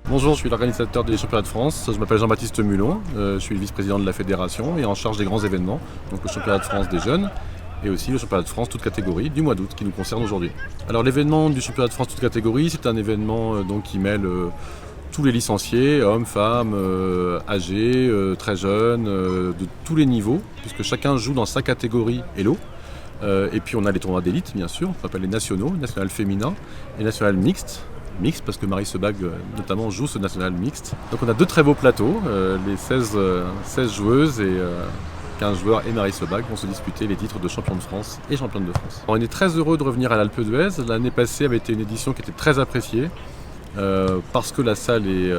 Bonjour, je suis l'organisateur des championnats de France. Je m'appelle Jean-Baptiste Mulon. Je suis le vice-président de la fédération et en charge des grands événements, donc le championnat de France des jeunes et aussi le championnat de France toute catégorie du mois d'août qui nous concerne aujourd'hui. Alors l'événement du championnat de France toute catégorie, c'est un événement qui mêle tous les licenciés, hommes, femmes, âgés, très jeunes, de tous les niveaux, puisque chacun joue dans sa catégorie Elo. Et puis on a les tournois d'élite bien sûr, on appelle les nationaux, national féminin et national mixte. Mixte parce que Marie Sebag notamment joue ce national mixte. Donc on a deux très beaux plateaux, les 16 joueuses et 15 joueurs et Marie Sebag vont se disputer les titres de champion de France et championne de France. Alors, on est très heureux de revenir à l'Alpe d'Huez. L'année passée avait été une édition qui était très appréciée parce que la salle est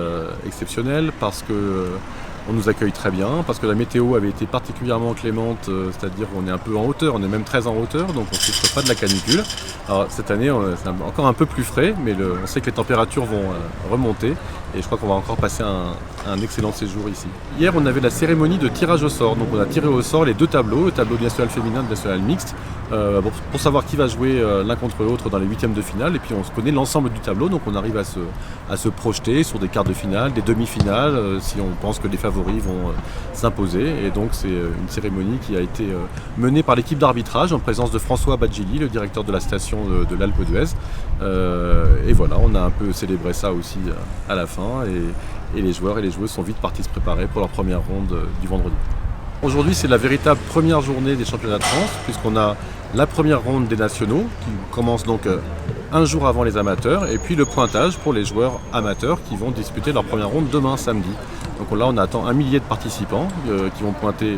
exceptionnelle, parce que on nous accueille très bien, parce que la météo avait été particulièrement clémente, c'est-à-dire qu'on est un peu en hauteur, on est même très en hauteur, donc on ne souffre pas de la canicule. Alors cette année, c'est encore un peu plus frais, mais on sait que les températures vont remonter et je crois qu'on va encore passer un excellent séjour ici. Hier, on avait la cérémonie de tirage au sort, donc on a tiré au sort les deux tableaux, le tableau du national féminin et du national mixte, pour savoir qui va jouer l'un contre l'autre dans les huitièmes de finale, et puis on se connaît l'ensemble du tableau, donc on arrive à se projeter sur des quarts de finale, des demi-finales, si on pense que les favoris vont s'imposer. Et donc c'est une cérémonie qui a été menée par l'équipe d'arbitrage en présence de François Badjili, le directeur de la station de l'Alpe d'Huez. Et voilà, on a un peu célébré ça aussi à la fin, et les joueurs et les joueuses sont vite partis se préparer pour leur première ronde du vendredi. Aujourd'hui, c'est la véritable première journée des championnats de France, puisqu'on a la première ronde des nationaux, qui commence donc un jour avant les amateurs, et puis le pointage pour les joueurs amateurs qui vont disputer leur première ronde demain samedi. Donc là, on attend 1 millier de participants qui vont pointer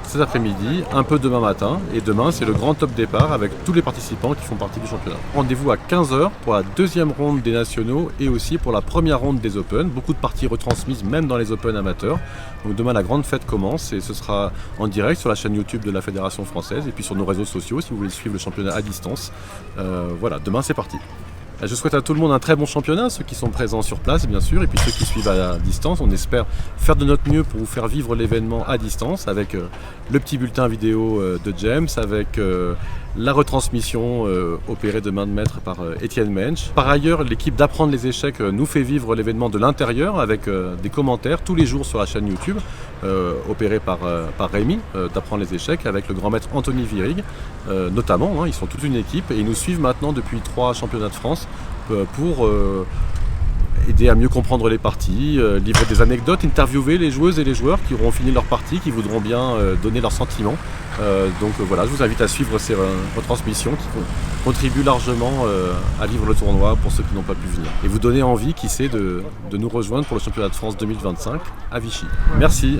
cet après-midi, un peu demain matin, et demain c'est le grand top départ avec tous les participants qui font partie du championnat. Rendez-vous à 15h pour la deuxième ronde des nationaux et aussi pour la première ronde des Open. Beaucoup de parties retransmises même dans les Open amateurs. Donc demain la grande fête commence et ce sera en direct sur la chaîne YouTube de la Fédération française et puis sur nos réseaux sociaux si vous voulez suivre le championnat à distance. Voilà, demain c'est parti. Je souhaite à tout le monde un très bon championnat, ceux qui sont présents sur place bien sûr, et puis ceux qui suivent à distance. On espère faire de notre mieux pour vous faire vivre l'événement à distance avec le petit bulletin vidéo de James, avec la retransmission opérée de main de maître par Étienne Mensch. Par ailleurs, l'équipe d'Apprendre les échecs nous fait vivre l'événement de l'intérieur avec des commentaires tous les jours sur la chaîne YouTube, opérée par Rémi d'Apprendre les échecs, avec le grand maître Anthony Virig notamment. Ils sont toute une équipe et ils nous suivent maintenant depuis 3 championnats de France pour aider à mieux comprendre les parties, livrer des anecdotes, interviewer les joueuses et les joueurs qui auront fini leur partie, qui voudront bien donner leurs sentiments. Donc voilà, je vous invite à suivre ces retransmissions qui contribuent largement à vivre le tournoi pour ceux qui n'ont pas pu venir. Et vous donner envie, qui sait, de nous rejoindre pour le championnat de France 2025 à Vichy. Merci.